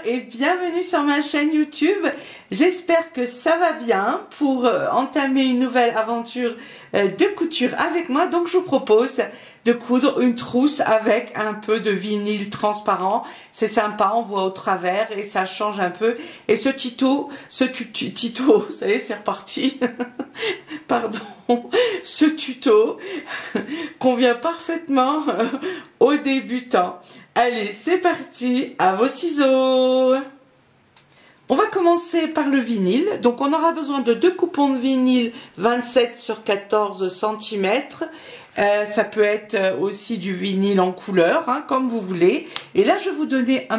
et bienvenue sur ma chaîne YouTube. J'espère que ça va bien pour entamer une nouvelle aventure de couture avec moi. Donc je vous propose de coudre une trousse avec un peu de vinyle transparent. C'est sympa, on voit au travers et ça change un peu. Et ce tuto, ça y est, c'est reparti. Pardon, ce tuto convient parfaitement aux débutants. Allez, c'est parti, à vos ciseaux. On va commencer par le vinyle. Donc on aura besoin de 2 coupons de vinyle 27 sur 14 cm. Ça peut être aussi du vinyle en couleur, hein, comme vous voulez. Et là, je vais vous donner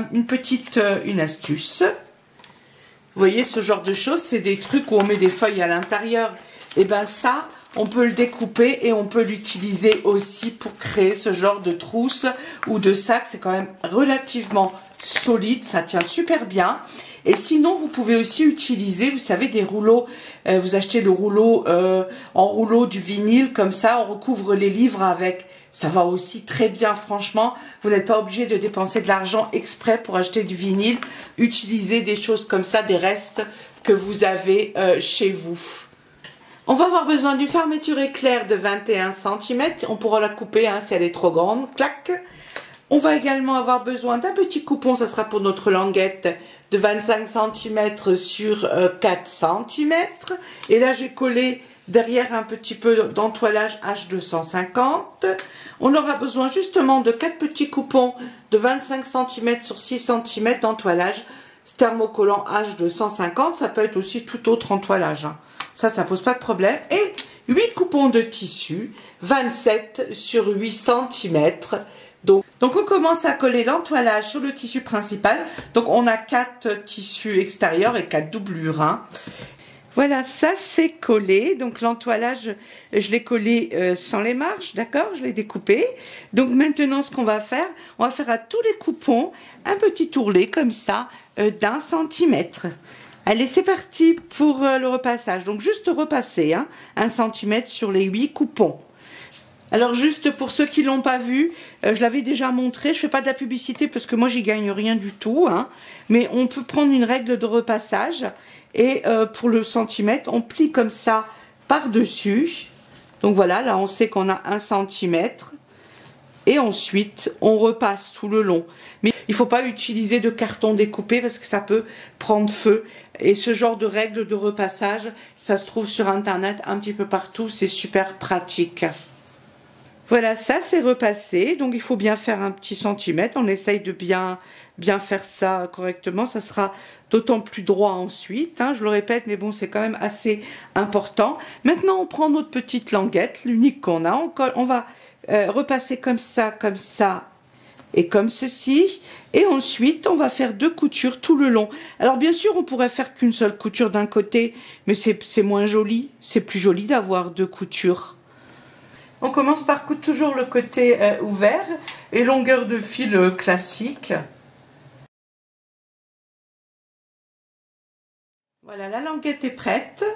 une astuce. Vous voyez, ce genre de choses, c'est des trucs où on met des feuilles à l'intérieur. Et bien ça, on peut le découper et on peut l'utiliser aussi pour créer ce genre de trousse ou de sac. C'est quand même relativement solide, ça tient super bien. Et sinon, vous pouvez aussi utiliser, vous savez, des rouleaux. Vous achetez le rouleau en rouleau du vinyle, comme ça, on recouvre les livres avec. Ça va aussi très bien, franchement. Vous n'êtes pas obligé de dépenser de l'argent exprès pour acheter du vinyle. Utilisez des choses comme ça, des restes que vous avez chez vous. On va avoir besoin d'une fermeture éclair de 21 cm. On pourra la couper hein, si elle est trop grande. Clac. On va également avoir besoin d'un petit coupon, ça sera pour notre languette, de 25 cm sur 4 cm. Et là, j'ai collé derrière un petit peu d'entoilage H250. On aura besoin justement de 4 petits coupons de 25 cm sur 6 cm d'entoilage thermocollant H250. Ça peut être aussi tout autre entoilage. Hein. Ça pose pas de problème. Et 8 coupons de tissu, 27 sur 8 cm. Donc on commence à coller l'entoilage sur le tissu principal. Donc on a 4 tissus extérieurs et 4 doublures. Hein. Voilà, ça c'est collé. Donc l'entoilage, je l'ai collé sans les marges, d'accord? Je l'ai découpé. Donc maintenant ce qu'on va faire, on va faire à tous les coupons un petit ourlet comme ça d'1 centimètre. Allez, c'est parti pour le repassage. Donc juste repasser hein, 1 cm sur les 8 coupons. Alors juste pour ceux qui l'ont pas vu, je l'avais déjà montré, je fais pas de la publicité parce que moi j'y gagne rien du tout, hein, mais on peut prendre une règle de repassage et pour le centimètre, on plie comme ça par-dessus. Donc voilà, là on sait qu'on a 1 centimètre et ensuite on repasse tout le long. Mais il faut pas utiliser de carton découpé parce que ça peut prendre feu. Et ce genre de règle de repassage, ça se trouve sur internet un petit peu partout, c'est super pratique. Voilà, ça c'est repassé, donc il faut bien faire un petit centimètre, on essaye de bien faire ça correctement, ça sera d'autant plus droit ensuite, hein, je le répète, mais bon c'est quand même assez important. Maintenant on prend notre petite languette, l'unique qu'on a, on va repasser comme ça et comme ceci, et ensuite on va faire 2 coutures tout le long. Alors bien sûr on pourrait faire qu'une seule couture d'un côté, mais c'est moins joli, c'est plus joli d'avoir 2 coutures. On commence par coudre toujours le côté ouvert et longueur de fil classique. Voilà, la languette est prête.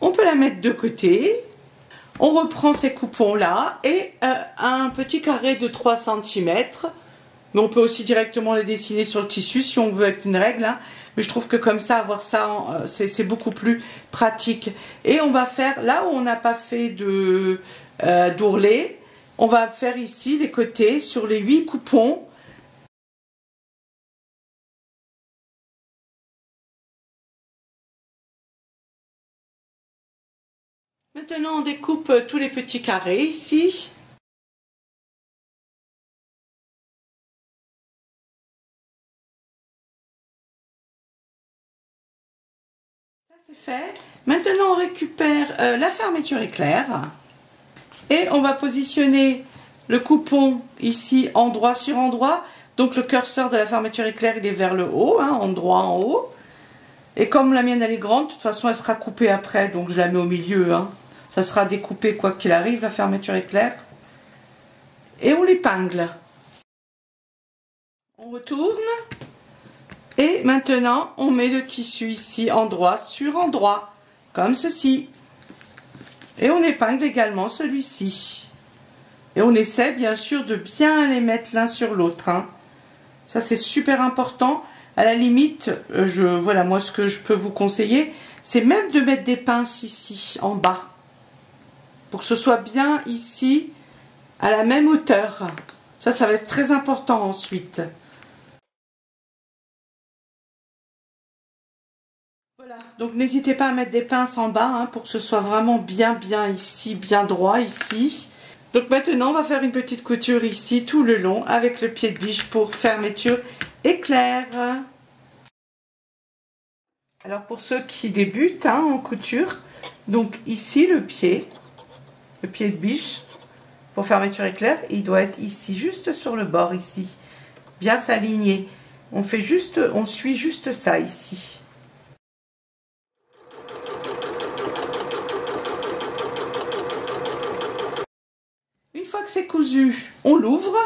On peut la mettre de côté. On reprend ces coupons-là et un petit carré de 3 cm. Mais on peut aussi directement les dessiner sur le tissu si on veut avec une règle. Hein. Mais je trouve que comme ça, avoir ça, c'est beaucoup plus pratique. Et on va faire, là où on n'a pas fait d'ourlet, on va faire ici les côtés sur les 8 coupons. Maintenant, on découpe tous les petits carrés ici. Ça c'est fait. Maintenant, on récupère la fermeture éclair. Et on va positionner le coupon ici endroit sur endroit. Donc le curseur de la fermeture éclair il est vers le haut, hein, endroit en haut. Et comme la mienne elle est grande, de toute façon elle sera coupée après, donc je la mets au milieu. Hein. Ça sera découpé quoi qu'il arrive, la fermeture éclair. Et on l'épingle. On retourne. Et maintenant on met le tissu ici endroit sur endroit, comme ceci. Et on épingle également celui-ci. Et on essaie bien sûr de bien les mettre l'un sur l'autre. Hein. Ça c'est super important. à la limite, voilà, moi ce que je peux vous conseiller, c'est même de mettre des pinces ici, en bas, pour que ce soit bien ici, à la même hauteur. Ça va être très important ensuite. Voilà, donc n'hésitez pas à mettre des pinces en bas, hein, pour que ce soit vraiment bien ici, bien droit ici. Donc maintenant, on va faire une petite couture ici, tout le long, avec le pied de biche pour fermeture éclair. Alors pour ceux qui débutent, hein, en couture, donc ici le pied de biche pour fermeture éclair, il doit être ici, juste sur le bord ici, bien s'aligner. On suit juste ça ici. Une fois que c'est cousu, on l'ouvre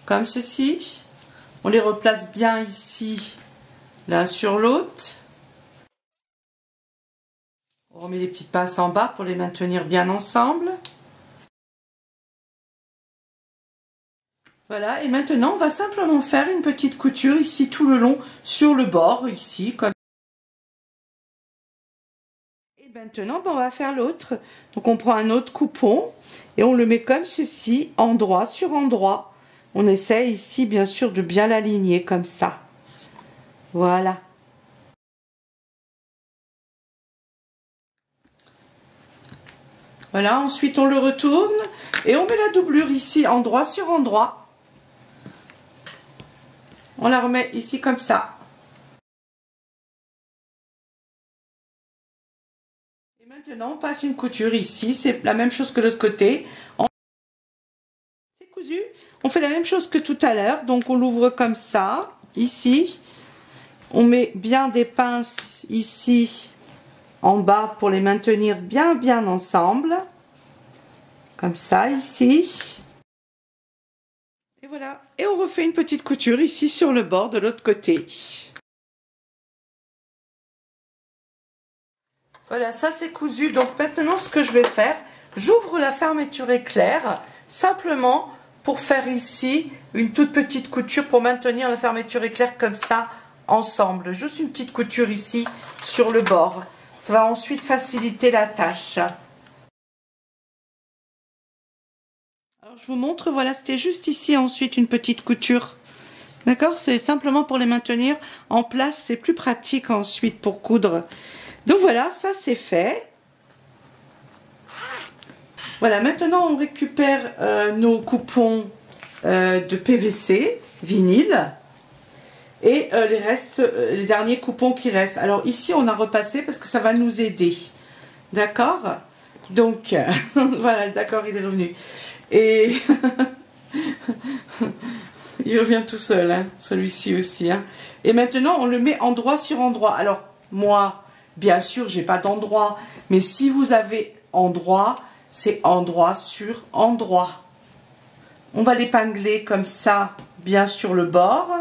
comme ceci. On les replace bien ici, l'un sur l'autre. On remet les petites pinces en bas pour les maintenir bien ensemble. Voilà, et maintenant on va simplement faire une petite couture ici tout le long sur le bord, ici, comme. Et maintenant, on va faire l'autre. Donc on prend un autre coupon et on le met comme ceci, endroit sur endroit. On essaie ici, bien sûr, de bien l'aligner comme ça. Voilà. Voilà, ensuite on le retourne et on met la doublure ici, endroit sur endroit. On la remet ici comme ça. Et maintenant, on passe une couture ici. C'est la même chose que l'autre côté. C'est cousu. On fait la même chose que tout à l'heure. Donc, on l'ouvre comme ça, ici. On met bien des pinces ici, en bas, pour les maintenir bien ensemble. Comme ça, ici. Et voilà. Et on refait une petite couture ici sur le bord de l'autre côté. Voilà, ça c'est cousu. Donc maintenant, ce que je vais faire, j'ouvre la fermeture éclair, simplement pour faire ici une toute petite couture pour maintenir la fermeture éclair comme ça, ensemble. Juste une petite couture ici sur le bord. Ça va ensuite faciliter la tâche. Alors je vous montre, voilà, c'était juste ici ensuite une petite couture. D'accord? C'est simplement pour les maintenir en place, c'est plus pratique ensuite pour coudre. Donc voilà, ça c'est fait. Voilà, maintenant on récupère nos coupons de PVC, vinyle, et les derniers coupons qui restent. Alors ici on a repassé parce que ça va nous aider. D'accord? Donc, voilà, d'accord, il est revenu. Et il revient tout seul, hein, celui-ci aussi. Hein. Et maintenant, on le met endroit sur endroit. Alors, moi, bien sûr, j'ai pas d'endroit. Mais si vous avez endroit, c'est endroit sur endroit. On va l'épingler comme ça, bien sur le bord.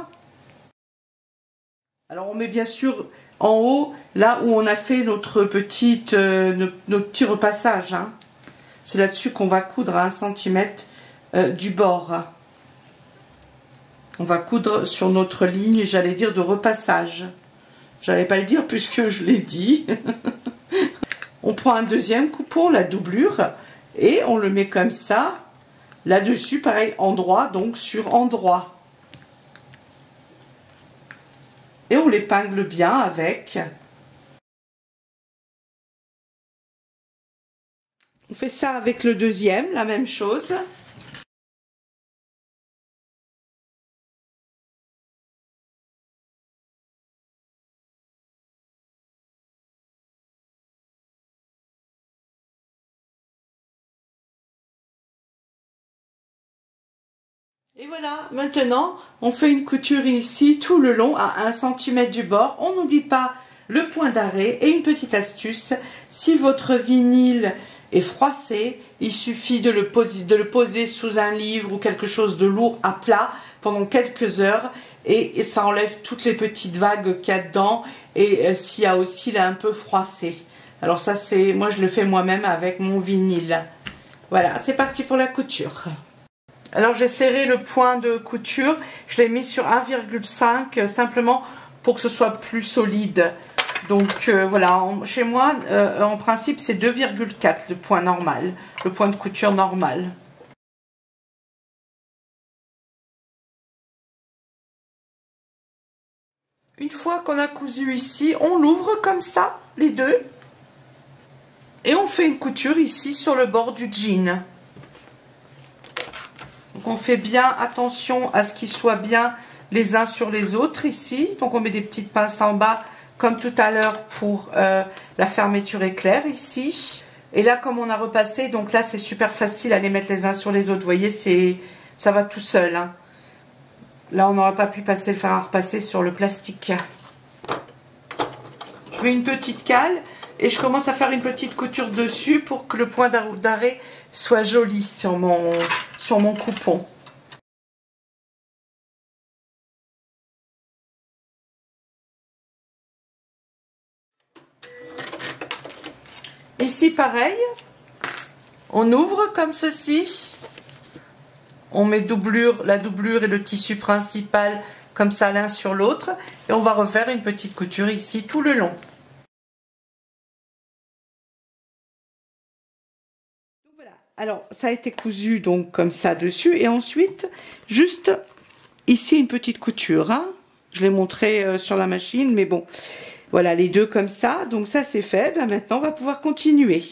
Alors, on met bien sûr en haut, là où on a fait notre petit repassage. Hein. C'est là-dessus qu'on va coudre à 1 cm du bord. On va coudre sur notre ligne, j'allais dire, de repassage. J'allais pas le dire puisque je l'ai dit. On prend un deuxième coupon, la doublure, et on le met comme ça. Là-dessus, pareil, endroit, donc sur endroit. Et on l'épingle bien avec. On fait ça avec le deuxième, la même chose. Et voilà, maintenant, on fait une couture ici tout le long à 1 cm du bord. On n'oublie pas le point d'arrêt et une petite astuce. Si votre vinyle est froissé, il suffit de le poser sous un livre ou quelque chose de lourd à plat pendant quelques heures et ça enlève toutes les petites vagues qu'il y a dedans et s'il y a aussi là un peu froissé. Alors ça c'est, moi je le fais moi-même avec mon vinyle. Voilà, c'est parti pour la couture. Alors j'ai serré le point de couture, je l'ai mis sur 1,5 simplement pour que ce soit plus solide. Donc voilà, chez moi, en principe, c'est 2,4 le point normal, le point de couture normal. Une fois qu'on a cousu ici, on l'ouvre comme ça, les deux. Et on fait une couture ici sur le bord du jean. Donc on fait bien attention à ce qu'ils soient bien les uns sur les autres ici. Donc on met des petites pinces en bas comme tout à l'heure pour la fermeture éclair ici. Et là comme on a repassé, donc là c'est super facile à les mettre les uns sur les autres. Vous voyez, ça va tout seul. Hein. Là on n'aurait pas pu passer le fer à repasser sur le plastique. Je mets une petite cale et je commence à faire une petite couture dessus pour que le point d'arrêt soit joli sur mon coupon. Ici pareil, on ouvre comme ceci, on met la doublure et le tissu principal comme ça l'un sur l'autre et on va refaire une petite couture ici tout le long. Voilà. Alors ça a été cousu donc comme ça dessus et ensuite juste ici une petite couture. Hein. Je l'ai montré sur la machine mais bon. Voilà, les deux comme ça. Donc ça, c'est fait. Ben, maintenant, on va pouvoir continuer.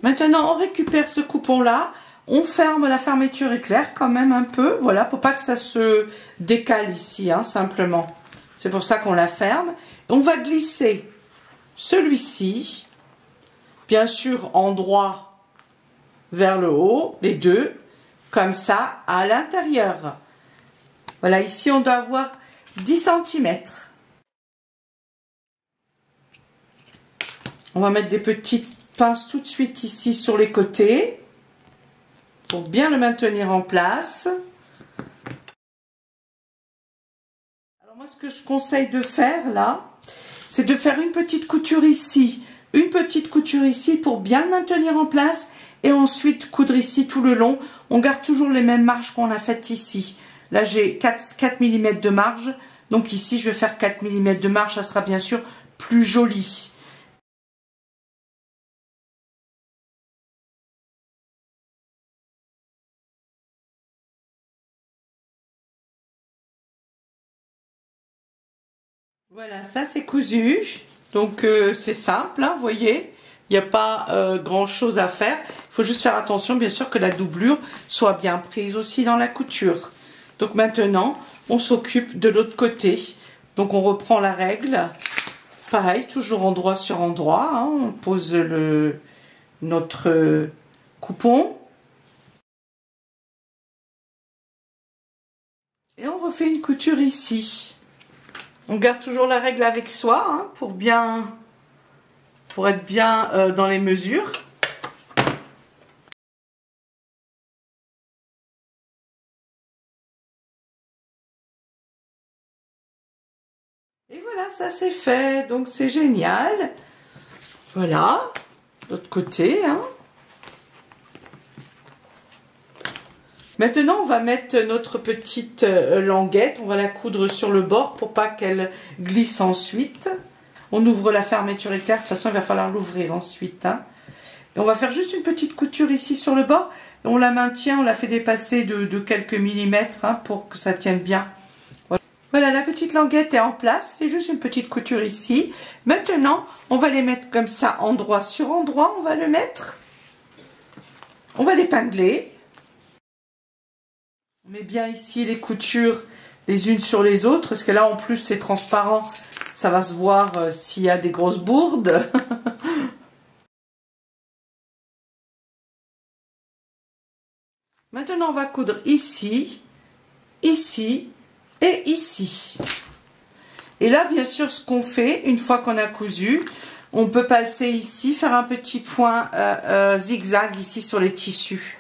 Maintenant, on récupère ce coupon-là. On ferme la fermeture éclair quand même un peu. Voilà, pour pas que ça se décale ici, hein, simplement. C'est pour ça qu'on la ferme. On va glisser celui-ci, bien sûr, en droit vers le haut, les deux, comme ça, à l'intérieur. Voilà, ici, on doit avoir 10 cm. On va mettre des petites pinces tout de suite ici sur les côtés pour bien le maintenir en place. Alors moi, ce que je conseille de faire là, c'est de faire une petite couture ici pour bien le maintenir en place et ensuite coudre ici tout le long. On garde toujours les mêmes marges qu'on a faites ici. Là, j'ai 4 mm de marge, donc ici, je vais faire 4 mm de marge, ça sera bien sûr plus joli. Voilà, ça c'est cousu, donc c'est simple, hein, vous voyez, il n'y a pas grand chose à faire, il faut juste faire attention bien sûr que la doublure soit bien prise aussi dans la couture. Donc maintenant, on s'occupe de l'autre côté, donc on reprend la règle, pareil, toujours endroit sur endroit, hein, on pose notre coupon, et on refait une couture ici. On garde toujours la règle avec soi hein, pour être bien dans les mesures. Et voilà, ça c'est fait. Donc c'est génial. Voilà, l'autre côté. Hein. Maintenant, on va mettre notre petite languette, on va la coudre sur le bord pour pas qu'elle glisse ensuite. On ouvre la fermeture éclair, de toute façon il va falloir l'ouvrir ensuite. Hein. Et on va faire juste une petite couture ici sur le bord. Et on la maintient, on la fait dépasser de quelques millimètres hein, pour que ça tienne bien. Voilà, la petite languette est en place, c'est juste une petite couture ici. Maintenant, on va les mettre comme ça, endroit sur endroit, on va le mettre. On va l'épingler. On met bien ici les coutures les unes sur les autres, parce que là en plus c'est transparent, ça va se voir s'il y a des grosses bourdes. Maintenant on va coudre ici, ici et ici. Et là bien sûr ce qu'on fait, une fois qu'on a cousu, on peut passer ici, faire un petit point zigzag ici sur les tissus.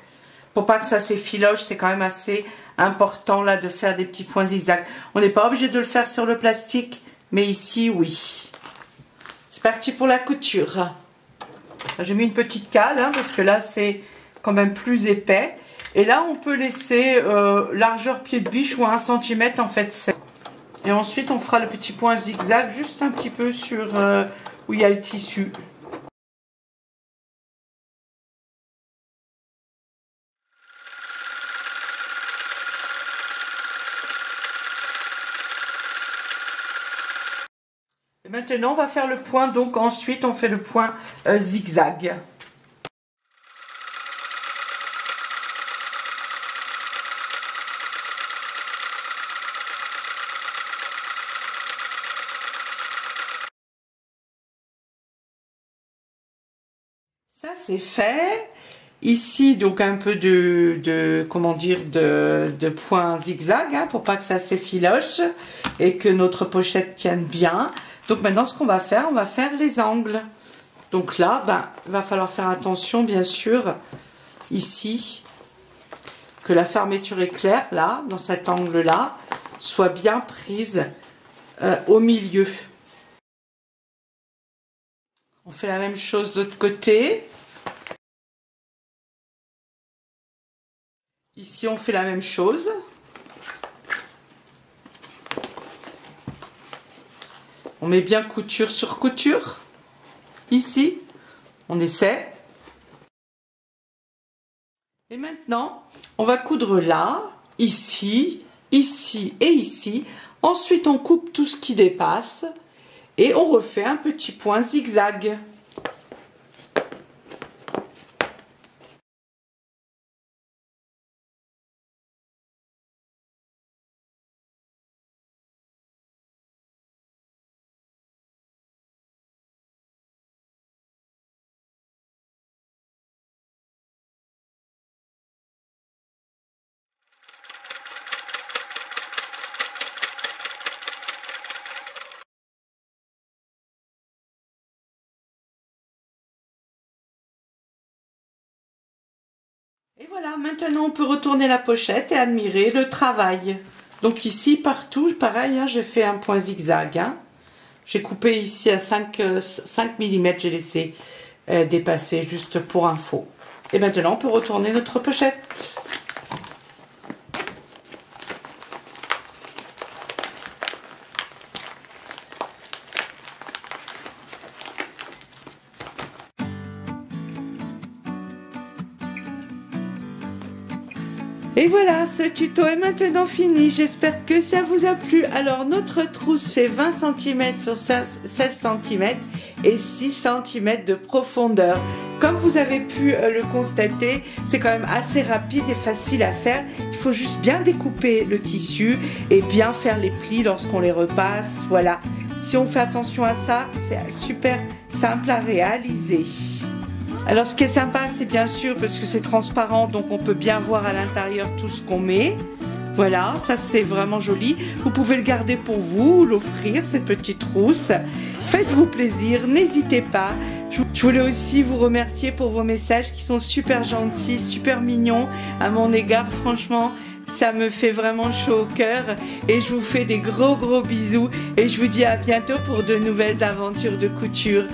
Pour pas que ça s'effiloche, c'est quand même assez important là de faire des petits points zigzag. On n'est pas obligé de le faire sur le plastique, mais ici oui. C'est parti pour la couture. J'ai mis une petite cale hein, parce que là c'est quand même plus épais. Et là, on peut laisser largeur pied de biche ou 1 cm en fait. Et ensuite, on fera le petit point zigzag juste un petit peu sur où il y a le tissu. Et maintenant, on va faire le point. Donc ensuite, on fait le point zigzag. Ça c'est fait. Ici donc un peu comment dire de points zigzag hein, pour pas que ça s'effiloche et que notre pochette tienne bien. Donc maintenant ce qu'on va faire, on va faire les angles. Donc là, il va falloir faire attention bien sûr ici que la fermeture éclair là dans cet angle là soit bien prise au milieu. On fait la même chose de l'autre côté. Ici, on fait la même chose. On met bien couture sur couture. Ici, on essaie. Et maintenant, on va coudre là, ici, ici et ici. Ensuite, on coupe tout ce qui dépasse. Et on refait un petit point zigzag. Et voilà, maintenant on peut retourner la pochette et admirer le travail. Donc ici, partout, pareil, hein, j'ai fait un point zigzag. Hein. J'ai coupé ici à 5 mm, j'ai laissé dépasser juste pour info. Et maintenant, on peut retourner notre pochette. Et voilà, ce tuto est maintenant fini. J'espère que ça vous a plu. Alors, notre trousse fait 20 cm sur 16 cm et 6 cm de profondeur. Comme vous avez pu le constater, c'est quand même assez rapide et facile à faire. Il faut juste bien découper le tissu et bien faire les plis lorsqu'on les repasse. Voilà. Si on fait attention à ça, c'est super simple à réaliser. Alors ce qui est sympa, c'est bien sûr parce que c'est transparent, donc on peut bien voir à l'intérieur tout ce qu'on met. Voilà, ça c'est vraiment joli. Vous pouvez le garder pour vous, l'offrir, cette petite trousse. Faites-vous plaisir, n'hésitez pas. Je voulais aussi vous remercier pour vos messages qui sont super gentils, super mignons à mon égard. Franchement, ça me fait vraiment chaud au cœur. Et je vous fais des gros bisous. Et je vous dis à bientôt pour de nouvelles aventures de couture.